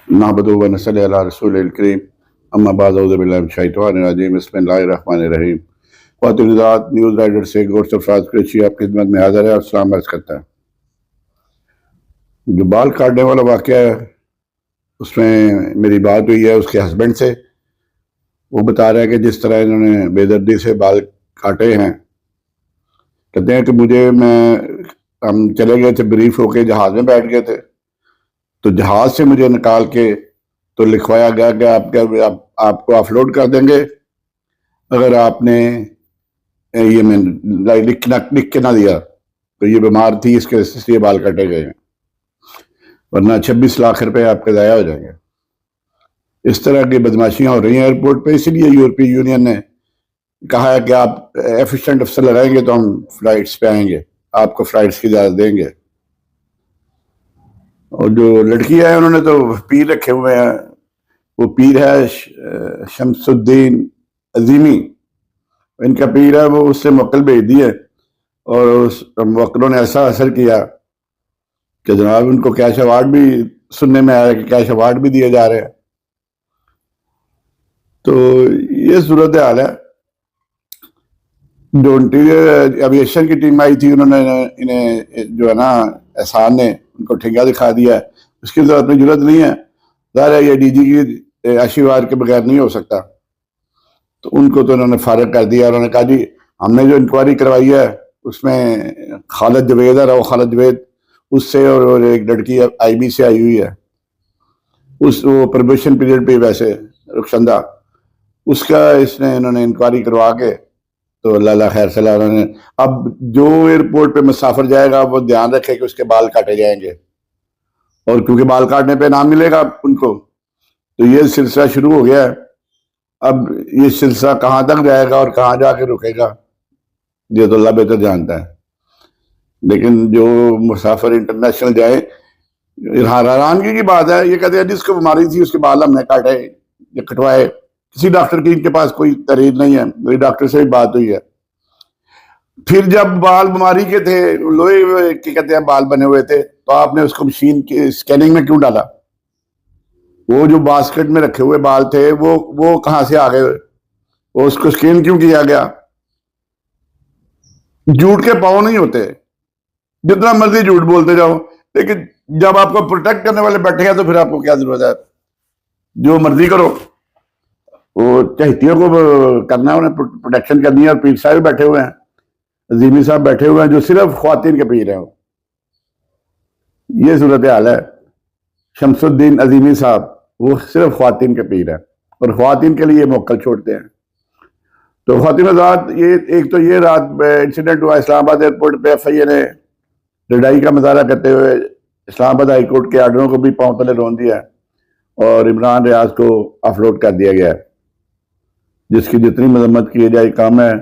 नहमदुहु व नसल्ली अला रसूलिल करीम अम्मा बाद औज़ु बिल्लाहि मिनश शैतानिर रजीम बिस्मिल्लाहिर रहमानिर रहीम। ख़वातीन-ए-हज़रात, न्यूज़ राइडर से गोश्त अफराज कुरैशी आपकी खिदमत में हाज़िर है और सलाम अर्ज़ करता है। जो बाल काटने वाला वाक़या है उसमें मेरी बात हुई है उसके हस्बैंड से। वो बता रहे हैं कि जिस तरह इन्होंने बेदर्दी से बाल काटे हैं, कहते हैं कि हम चले गए थे, ब्रीफ होके जहाज़ में बैठ गए थे, तो जहाज से मुझे निकाल के तो लिखवाया गया कि आपको ऑफलोड कर देंगे अगर आपने ये लिख के ना दिया तो ये बीमार थी, इसलिए बाल काटे गए हैं, वरना 26 लाख रुपए आपके ज़ाया हो जाएंगे। इस तरह की बदमाशियां हो रही हैं एयरपोर्ट पे, इसीलिए यूरोपीय यूनियन ने कहा है कि आप एफिशिएंट अफसर लगाएंगे तो हम फ्लाइट्स पे आएंगे, आपको फ्लाइट्स की इजाज़त देंगे। और जो लड़की है उन्होंने तो पीर रखे हुए हैं। वो पीर है शमसुद्दीन अजीमी, इनका पीर है, वो उससे मुवक्किल भेज दिए और उस मुवक्किलों ने ऐसा असर किया कि जनाब उनको कैश अवार्ड भी सुनने में आया कि कैश अवार्ड भी दिए जा रहे हैं। तो ये सूरत हाल है। जो इंटीरियर एविएशन की टीम आई थी, उन्होंने इन्हें जो है ना एहसान ने उनको ठेका दिखा दिया है, उसकी तो अपनी जरूरत नहीं है। ज़ाहिर है ये डीजी की आशीर्वाद के बगैर नहीं हो सकता, तो उनको तो उन्होंने फारिग कर दिया। उन्होंने कहा जी हमने जो इंक्वायरी करवाई है उसमें खालिद जवेद है, वो खालिद जवेद उससे और एक लड़की आईबी से आई हुई है, वो प्रोबेशन पीरियड पे वैसे रुखसंदा, उसका इन्होंने इंक्वायरी करवा के तो अल्लाह खैर सलाह। उन्होंने अब जो एयरपोर्ट पे मुसाफिर जाएगा वो ध्यान रखे कि उसके बाल काटे जाएंगे, और क्योंकि बाल काटने पे इनाम मिलेगा उनको, तो ये सिलसिला शुरू हो गया है। अब ये सिलसिला कहाँ तक जाएगा और कहाँ जाके रुकेगा ये तो अल्लाह बेहतर जानता है। लेकिन जो मुसाफिर इंटरनेशनल जाए, हैरानगी की बात है, ये कहते हैं जिसको बीमारी थी उसके बाल हमने काटे या कटवाए, किसी डॉक्टर की इनके पास कोई तरीक नहीं है। मेरी डॉक्टर से भी बात हुई है। फिर जब बाल बीमारी के थे, लोहे के कहते हैं बाल बने हुए थे, तो आपने उसको मशीन की स्कैनिंग में क्यों डाला? वो जो बास्केट में रखे हुए बाल थे वो कहां से आ गए? वो उसको स्कैन क्यों किया गया? झूठ के पाँव नहीं होते, जितना मर्जी झूठ बोलते जाओ, लेकिन जब आपको प्रोटेक्ट करने वाले बैठे हैं तो फिर आपको क्या जरूरत है? जो मर्जी करो, वो चहतियों को करना है, उन्हें प्रोटेक्शन करनी है। और पीर साहब बैठे हुए हैं, अजीमी साहब बैठे हुए हैं जो सिर्फ ख्वातीन के पीर हैं। ये सूरत हाल है। शमसुद्दीन अजीमी साहब वो सिर्फ ख्वातीन के पीर हैं और ख्वातीन के लिए मौका छोड़ते हैं। तो ख्वातीन आजाद, ये एक तो ये रात इंसिडेंट हुआ इस्लामाबाद एयरपोर्ट पे, एफआईए ने लड़ाई का मुजाहरा करते हुए इस्लामाबाद हाई कोर्ट के आर्डरों को भी पांव तले रोन दिया और इमरान रियाज को ऑफलोड कर दिया गया है, जिसकी जितनी मजम्मत की जाए काम है।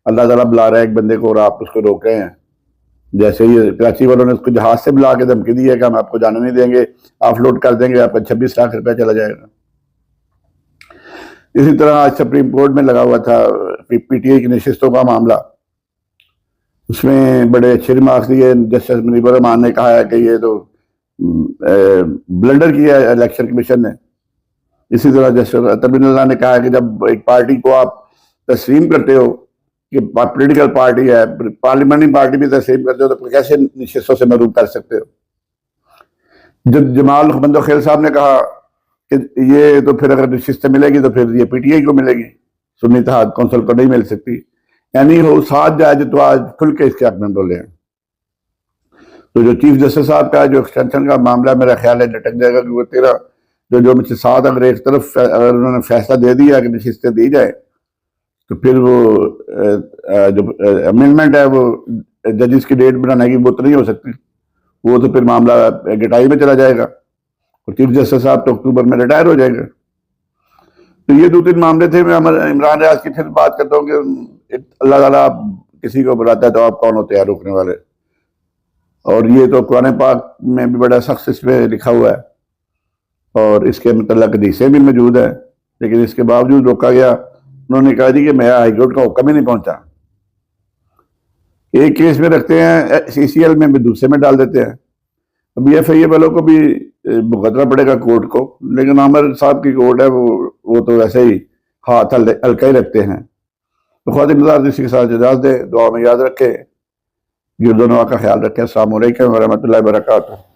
अल्लाह ताला बुला रहा है एक बंदे को और आप उसको रोक रहे हैं। जैसे ही कराची वालों ने उसको जहाज से बुला के धमकी दी है कि हम आपको जाने नहीं देंगे, ऑफलोड कर देंगे, आपका 26 लाख रुपया चला जाएगा। इसी तरह आज सुप्रीम कोर्ट में लगा हुआ था पीटीआई की नशिस्तों का मामला, उसमें बड़े अच्छे रिमार्क्स दिए। जस्टिस मुनीबर रहमान ने कहा है कि ये तो ब्लंडर किया है इलेक्शन कमीशन ने। इसी तरह जस्टिस अतर बिन अल्लाह ने कहा है कि जब एक पार्टी को आप तस्लीम करते हो कि पॉलिटिकल पार्टी है, पार्लियामेंट्री पार्टी भी तस्लीम करते हो, तो कैसे नशिस्तों से महरूम कर सकते हो? जब जमाल बंदो खेल साहब ने कहा कि ये तो फिर अगर नशिस्त मिलेगी तो फिर ये पीटीआई को मिलेगी, सुन्नी इत्तेहाद कौंसिल को नहीं मिल सकती। यानी हो साथ जाए तो आज खुल के इसके हक में बोले हैं। तो जो चीफ जस्टिस साहब का जो एक्सटेंशन का मामला मेरा ख्याल है लटक जाएगा, क्योंकि तेरह जो मुझसे 7 अगर एक तरफ अगर उन्होंने फैसला दे दिया कि नशिस्तें दी जाए, तो फिर वो जो अमेंडमेंट है वो जजिस की डेट बनाने की वो तो नहीं हो सकती, वो तो फिर मामला गटाई में चला जाएगा और चीफ जस्टिस साहब तो अक्टूबर में रिटायर हो जाएगा। तो ये 2-3 मामले थे। मैं इमरान रियाज की फिर बात करता हूँ कि अल्लाह ताला किसी को बुलाता है तो आप कौन होते हैं रोकने वाले। और ये तो कुरान पाक में भी बड़ा सख्त इस पे लिखा हुआ है और इसके मतलब हदीसें भी मौजूद है, लेकिन इसके बावजूद रोका गया। उन्होंने कहा जी कि मैं हाईकोर्ट का हुक्म ही नहीं पहुंचा। एक केस में रखते हैं, सीसीएल में भी दूसरे में डाल देते हैं। अब एफआईए वालों को भी بھگتنا پڑے گا کورٹ کو، لیکن عامر صاحب کی کورٹ ہے، وہ تو ویسے ہی ہاتھ ہلکا ہی رکھتے ہیں۔ تو خواتین حضرات اسی کے ساتھ اجازت دیں، دعا میں یاد رکھے، گرد و نواح کا خیال رکھیں۔ السلام علیکم ورحمۃ اللہ وبرکاتہ۔